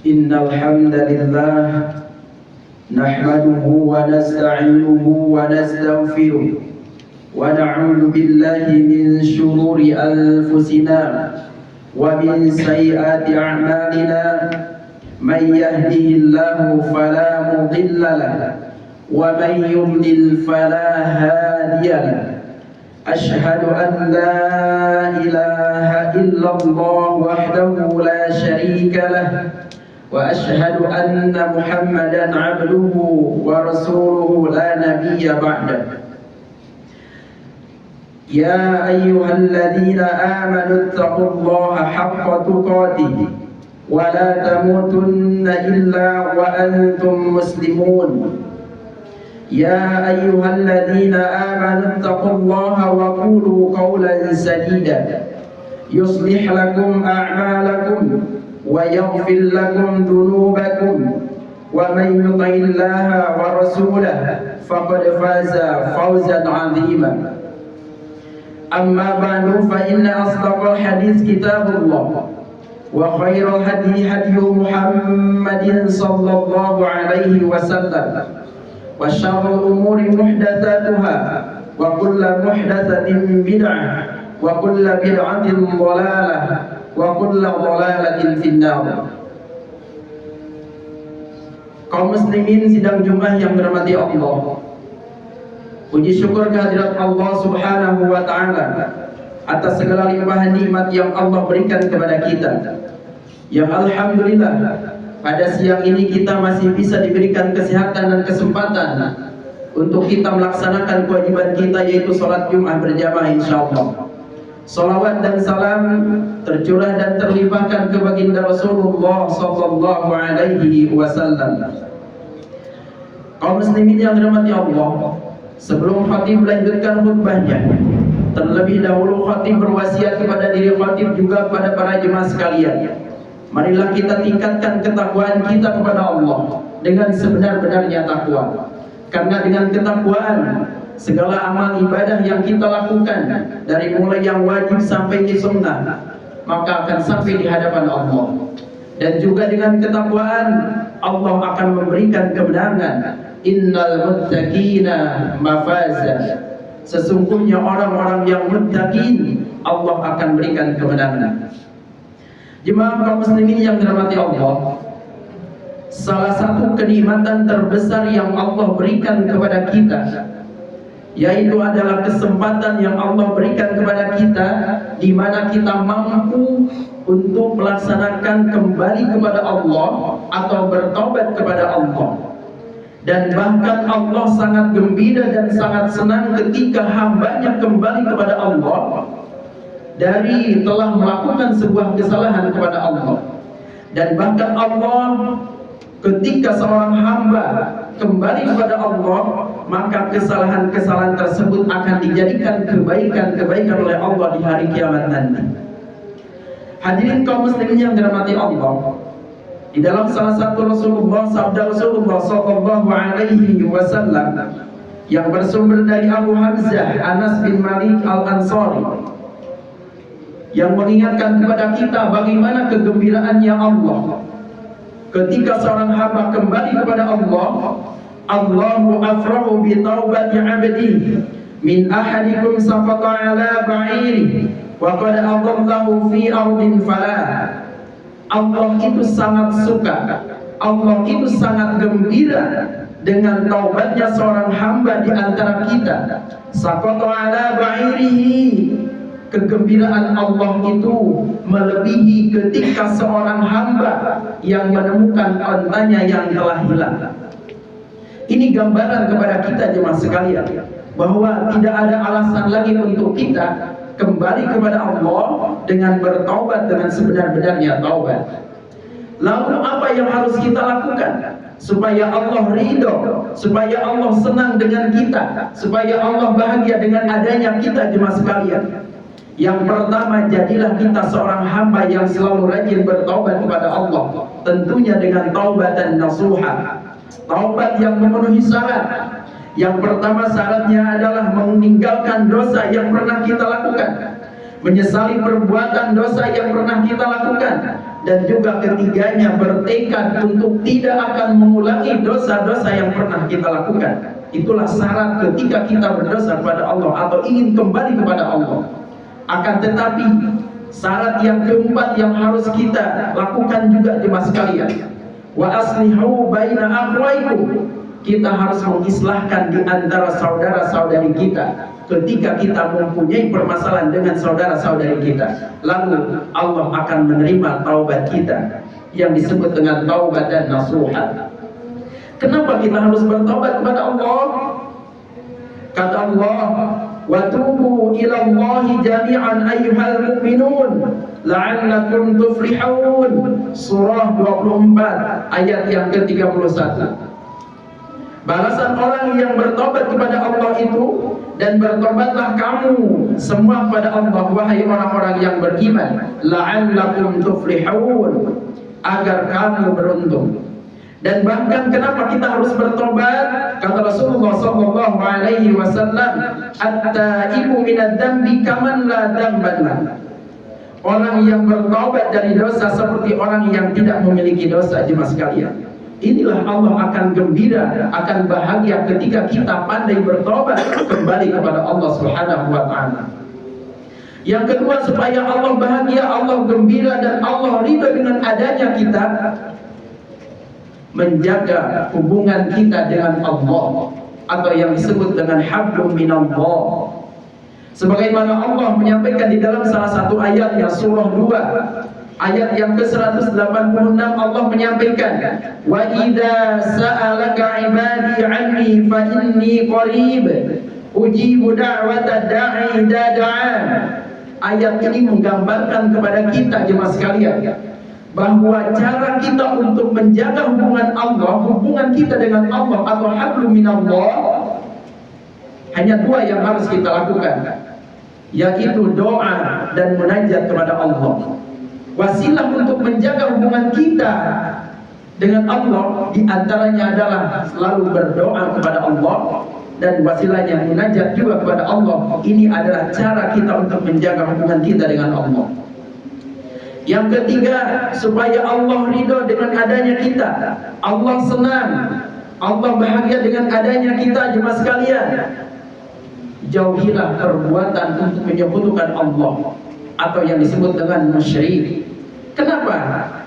إن الحمد لله نحمده ونستعينه ونستغفره ونعوذ بالله من شرور أنفسنا ومن سيئات أعمالنا من يهده الله فلا مضل له ومن يضلل فلا هادي له أشهد أن لا إله إلا الله وحده لا شريك له وأشهد أن محمدا عبده ورسوله لا نبي بعده يا أيها الذين آمنوا اتقوا الله حق تقاته ولا تموتن إلا وأنتم مسلمون يا أيها الذين آمنوا اتقوا الله وقولوا قولا سديدا يصلح لكم أعمالكم ويغفر لكم ذنوبكم ومن يطع الله ورسوله فقد فاز فوزا عظيما أما بعد فإن أصدق الحديث كتاب الله وخير الهدي هدي محمد صلى الله عليه وسلم وشر الأمور محدثاتها وكل محدثة بدعة وكل بدعة ضلالة وكل ضلالة في النار. Kaum muslimin sidang Jumat yang dirahmati Allah, puji syukur kehadirat Allah Subhanahu wa taala atas segala limpahan nikmat yang Allah berikan kepada kita. Yang alhamdulillah pada siang ini kita masih bisa diberikan kesehatan dan kesempatan untuk kita melaksanakan kewajiban kita, yaitu sholat Jumat berjamaah insyaallah. Salawat dan salam tercurah dan terlimpahkan ke baginda Rasulullah sallallahu alaihi wasallam. Kaum muslimin yang dirahmati Allah, sebelum khatib melanjutkan khutbahnya, terlebih dahulu khatib berwasiat kepada diri khatib juga kepada para jemaah sekalian. Marilah kita tingkatkan ketakwaan kita kepada Allah dengan sebenar-benarnya takwa. Karena dengan ketakwaan segala amal ibadah yang kita lakukan dari mulai yang wajib sampai ke sunnah maka akan sampai di hadapan Allah. Dan juga dengan ketakwaan Allah akan memberikan kemenangan. Innal muttaqina mafaza. Sesungguhnya orang-orang yang muttaqin Allah akan berikan kemenangan. Jemaah kaum muslimin yang dirahmati Allah, salah satu kenikmatan terbesar yang Allah berikan kepada kita yaitu adalah kesempatan yang Allah berikan kepada kita di mana kita mampu untuk melaksanakan kembali kepada Allah atau bertobat kepada Allah. Dan bahkan Allah sangat gembira dan sangat senang ketika hambanya kembali kepada Allah dari telah melakukan sebuah kesalahan kepada Allah. Dan bahkan Allah ketika seorang hamba kembali kepada Allah, maka kesalahan-kesalahan tersebut akan dijadikan kebaikan-kebaikan oleh Allah di hari kiamat nanti. Hadirin kaum muslimin yang dirahmati Allah, di dalam salah satu sabda Rasulullah sallallahu alaihi wasallam yang bersumber dari Abu Hamzah Anas bin Malik Al-Ansari, yang mengingatkan kepada kita bagaimana kegembiraannya Allah ketika seorang hamba kembali kepada Allah. Allahu afrahu bi taubati 'abdi min ahadikum saqata 'ala ba'iri wa qad adallahu fi ardin falah. Allah itu sangat suka, Allah itu sangat gembira dengan taubatnya seorang hamba di antara kita. Saqata 'ala ba'irihi. Kegembiraan Allah itu melebihi ketika seorang hamba yang menemukan ontanya yang telah hilang. Ini gambaran kepada kita jemaah sekalian bahwa tidak ada alasan lagi untuk kita kembali kepada Allah dengan bertaubat dengan sebenar-benarnya taubat. Lalu apa yang harus kita lakukan supaya Allah ridho, supaya Allah senang dengan kita, supaya Allah bahagia dengan adanya kita jemaah sekalian? Yang pertama, jadilah kita seorang hamba yang selalu rajin bertaubat kepada Allah, tentunya dengan taubatan nasuha, taubat yang memenuhi syarat. Yang pertama syaratnya adalah meninggalkan dosa yang pernah kita lakukan. menyesali perbuatan dosa yang pernah kita lakukan, dan juga ketiganya bertekad untuk tidak akan mengulangi dosa-dosa yang pernah kita lakukan. Itulah syarat ketika kita berdosa kepada Allah atau ingin kembali kepada Allah. Akan tetapi syarat yang keempat yang harus kita lakukan juga jemaah sekalian, wa aslihu baina akhwaikum. Kita harus mengislahkan di antara saudara-saudari kita ketika kita mempunyai permasalahan dengan saudara-saudari kita. Lalu Allah akan menerima taubat kita yang disebut dengan taubat dan nasuha. Kenapa kita harus bertaubat kepada Allah? Kata Allah, wa tubu ila Allahi jami'an ayyuhal mu'minun la'allakum tuflihun. Surah 24 ayat yang ke-31. Balasan orang yang bertobat kepada Allah itu, dan bertobatlah kamu semua kepada Allah, wahai orang-orang yang beriman, la'allakum tuflihun, agar kamu beruntung. Dan bahkan kenapa kita harus bertobat? Kata Rasulullah sallallahu alaihi wasallam, at-taibu minadz dzambi kaman la dzamba. Orang yang bertobat dari dosa seperti orang yang tidak memiliki dosa, jemaah sekalian. Inilah Allah akan gembira, akan bahagia ketika kita pandai bertobat kembali kepada Allah Subhanahu wa taala. Yang kedua, supaya Allah bahagia, Allah gembira, dan Allah ridha dengan adanya kita menjaga hubungan kita dengan Allah, atau yang disebut dengan hablum minallah. Sebagaimana Allah menyampaikan di dalam salah satu ayatnya, surah 2 ayat yang ke-186, Allah menyampaikan, wa idza sa'alaka ibadi anni fa inni qarib ujibu da'wata da'i idza da'an. Ayat ini menggambarkan kepada kita jemaah sekalian bahwa cara kita untuk menjaga hubungan Allah, hubungan kita dengan Allah atau hablum minallah, hanya dua yang harus kita lakukan, yaitu doa dan munajat kepada Allah. Wasilah untuk menjaga hubungan kita dengan Allah diantaranya adalah selalu berdoa kepada Allah, dan wasilahnya munajat juga kepada Allah. Ini adalah cara kita untuk menjaga hubungan kita dengan Allah. Yang ketiga, supaya Allah ridho dengan adanya kita, Allah senang, Allah bahagia dengan adanya kita, jemaah sekalian, jauhilah perbuatan untuk menyekutukan Allah atau yang disebut dengan musyrik. Kenapa?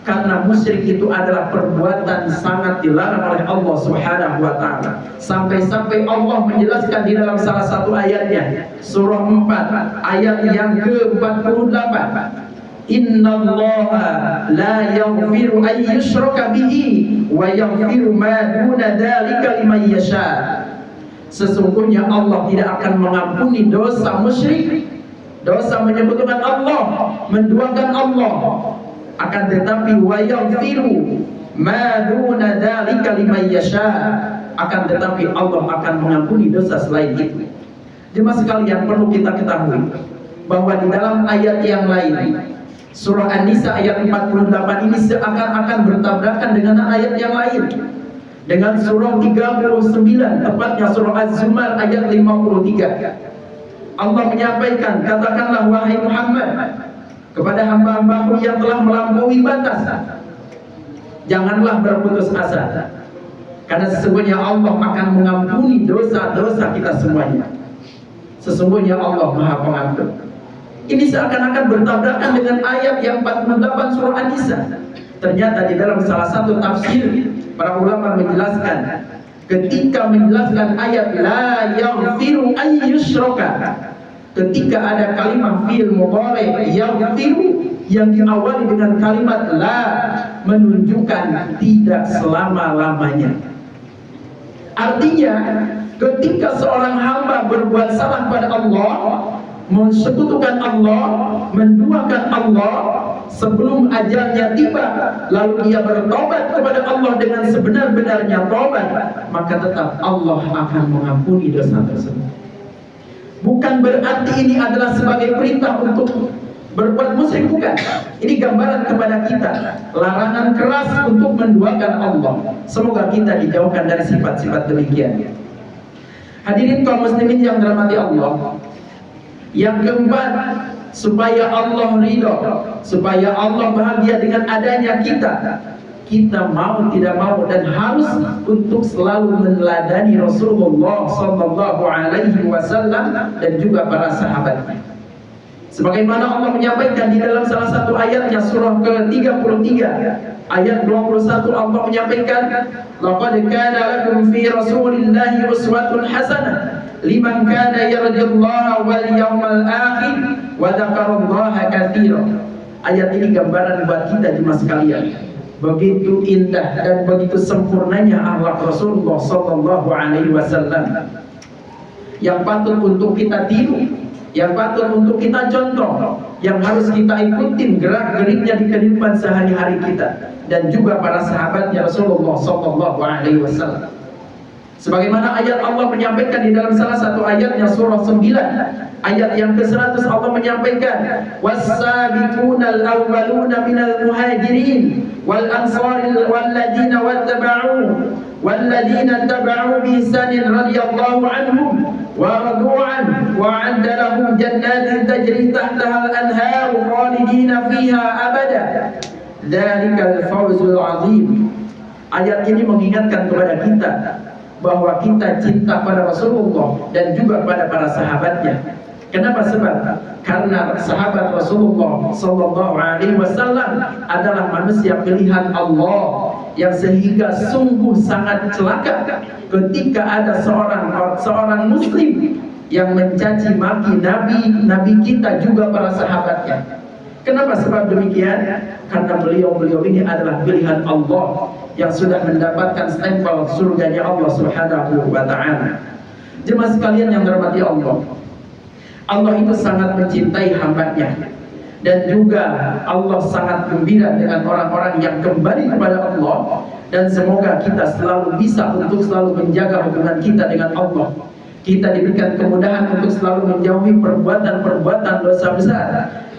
Karena musyrik itu adalah perbuatan sangat dilarang oleh Allah Subhanahu wa taala. Sampai-sampai Allah menjelaskan di dalam salah satu ayatnya, surah 4 ayat yang ke-48, innallaha la yaghfiru an yushraka bihi wa yaghfiru ma duna dzalika liman yasha. Sesungguhnya Allah tidak akan mengampuni dosa musyrik, dosa menyekutukan Allah, menduakan Allah. Akan tetapi wa yaghfiru ma duna dzalika liman yasha, akan tetapi Allah akan mengampuni dosa selain itu. Jemaah sekalian, perlu kita ketahui bahwa di dalam ayat yang lain, surah An-Nisa ayat 48 ini seakan-akan bertabrakan dengan ayat yang lain. Dengan surah 39, tepatnya surah Az-Zumar ayat 53, Allah menyampaikan, katakanlah wahai Muhammad kepada hamba-hambaku yang telah melampaui batas, janganlah berputus asa, karena sesungguhnya Allah akan mengampuni dosa-dosa kita semuanya. Sesungguhnya Allah Maha Pengampun. Ini seakan-akan bertabrakan dengan ayat yang 48 surah An-Nisa. Ternyata di dalam salah satu tafsir, para ulama menjelaskan, ketika menjelaskan ayat la yaghfiru an yushraka, ketika ada kalimat fi'il mudhari yaghfiru yang diawali dengan kalimat la, menunjukkan tidak selama-lamanya. Artinya ketika seorang hamba berbuat salah pada Allah, mensekutukan Allah, menduakan Allah, sebelum ajalnya tiba, lalu dia bertobat kepada Allah dengan sebenar-benarnya tobat, maka tetap Allah akan mengampuni dosa tersebut. Bukan berarti ini adalah sebagai perintah untuk berbuat musyrik, bukan. Ini gambaran kepada kita larangan keras untuk menduakan Allah. Semoga kita dijauhkan dari sifat-sifat demikian. Hadirin kaum muslimin yang dirahmati Allah, yang keempat, supaya Allah ridho, supaya Allah bahagia dengan adanya kita mau tidak mau dan harus untuk selalu meneladani Rasulullah sallallahu alaihi wasallam dan juga para sahabatnya. Sebagaimana Allah menyampaikan di dalam salah satu ayatnya, surah ke-33 ayat 21, Allah menyampaikan, laqad kana lakum fi rasulillahi uswatun hasanah liman kana yarjullaha wal yawmal akhir wa dzakarallaha katsiran. Ayat ini gambaran buat kita jemaah sekalian. Begitu indah dan begitu sempurnanya akhlak Rasulullah sallallahu alaihi wasallam yang patut untuk kita tiru, yang patut untuk kita contoh, yang harus kita ikutin gerak-geriknya di kehidupan sehari-hari kita, dan juga para sahabatnya Rasulullah sallallahu alaihi wasallam. Sebagaimana ayat Allah menyampaikan di dalam salah satu ayatnya, surah 9 ayat yang ke-100, Allah menyampaikan, was-sabiqunal awwaluna minal muhajirin wal ansaril walladzina wattaba'u walladzina taba'u bi ihsanin radhiyallahu anhum wa radu an wa 'adda lahum jannatin tajri tahtaha al-anhar khalidina fiha abada dzalikal fawzul 'azim. Ayat ini mengingatkan kepada kita bahwa kita cinta pada Rasulullah dan juga pada para sahabatnya. Kenapa? Sebab karena sahabat Rasulullah sallallahu alaihi wasallam adalah manusia pilihan Allah yang sehingga sungguh sangat celaka ketika ada seorang muslim yang mencaci maki nabi kita juga para sahabatnya. Kenapa? Sebab demikian karena beliau ini adalah pilihan Allah yang sudah mendapatkan stempel surganya Allah Subhanahu wa ta'ala. Jemaah sekalian yang dirahmati Allah, Allah itu sangat mencintai hambanya, dan juga Allah sangat gembira dengan orang-orang yang kembali kepada Allah. Dan semoga kita selalu bisa untuk selalu menjaga hubungan kita dengan Allah. Kita diberikan kemudahan untuk selalu menjauhi perbuatan-perbuatan dosa besar,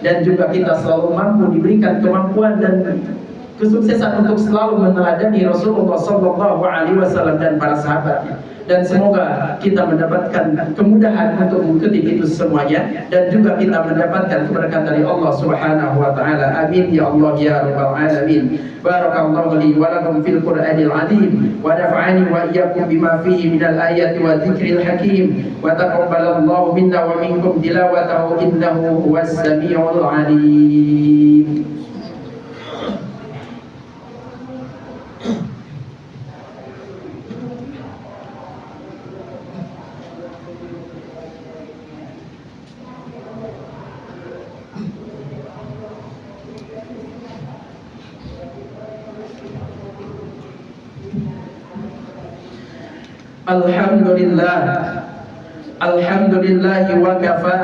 dan juga kita selalu mampu diberikan kemampuan dan kesuksesan untuk selalu meneladani Rasulullah sallallahu alaihi wasallam dan para sahabatnya. Dan semoga kita mendapatkan kemudahan untuk mengikuti itu semuanya, dan juga kita mendapatkan keberkahan dari Allah Subhanahu wa taala. Amin ya Allah ya rabbal alamin. Barakallahu li wa lakum fil Qur'anil azim wa nafa'ani wa iyyakum bima fihi minal ayati wa dzikril hakim wa taqabbalallahu minna wa minkum tilawatahu innahu huwas samiul alim. Alhamdulillah wa kafa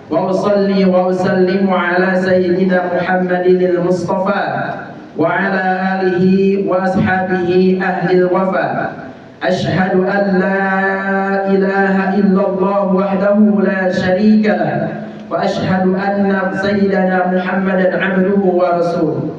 wa usalli wa usallimu ala sayyidina Muhammadin al-Mustafa wa ala alihi wa ashabihi ahli al-wafa. Ashhadu an la ilaha illallah wahdahu la sharika lah wa ashhadu anna sayyidana Muhammadan abduhu wa rasuluh.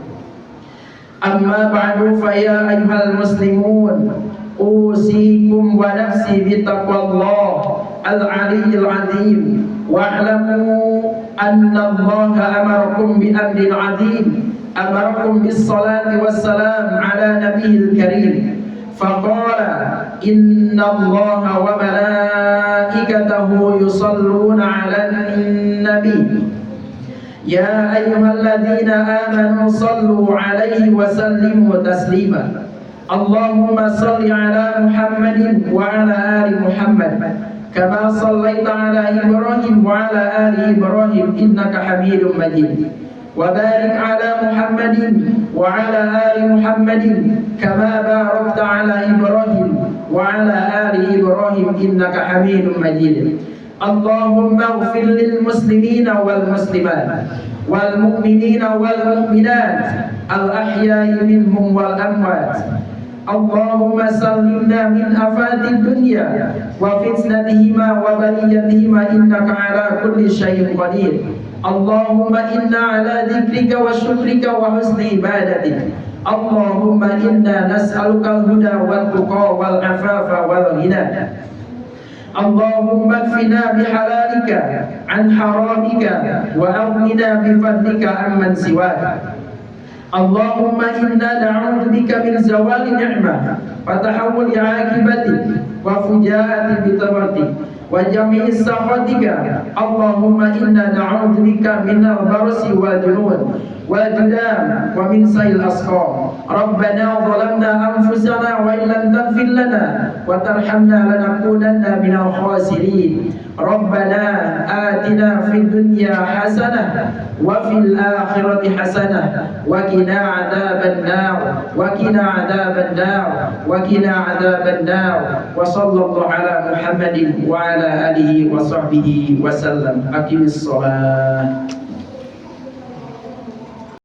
Amma ba'du, fa ya ayyuhal muslimun, usikum wa nafsi bitaqwallah al-aliyyil azim, wa'lamu anna Allaha amarakum bi amrin azim, amarakum bis salati was salam ala nabiyil karim. Faqala inna Allaha wa malaikatahu yusalluna 'alan nabi ya ayyuhalladzina amanu sallu 'alaihi wa sallimu taslima. Allahumma salli ala Muhammadin wa ala ali Muhammad kama sallaita ala Ibrahim wa ala ali Ibrahim innaka Hamidum Majid. Wa barik ala Muhammadin wa ala ali Muhammadin kama barakta ala Ibrahim wa ala ali Ibrahim innaka Hamidum Majid. Allahumma ighfir lil muslimina wal muslimat wal mu'minina wal mu'minat al ahya'i minhum wal amwat. Allahumma sallimna min afatid dunya wa fitnatihima wa baliyatihima innaka ala kulli syai'in qadir. Allahumma inna ala dzikrika wa syukrika wa husni ibadatik. Allahumma inna nas'aluka al-huda wal tuqa wal afafa wal ghina. اللهم اكفنا بحلالك عن حرامك وأغننا بفضلك عمن سواك. اللهم إنا نعوذ بك من زوال نعمة وتحول عاقبتك وفجاءة بطرتك وجميع سخطك. اللهم إنا نعوذ بك من البرص والجنون والجذام ومن سيء الأسقام. ربنا ظلمنا أنفسنا وإن لم تغفر لنا وترحمنا لنكونن من الخاسرين. ربنا آتنا في الدنيا حسنة وفي الآخرة حسنة وقنا عذاب النار وقنا عذاب النار وقنا عذاب النار. وصلى الله على محمد وعلى آله وصحبه وسلم. أقم الصلاة.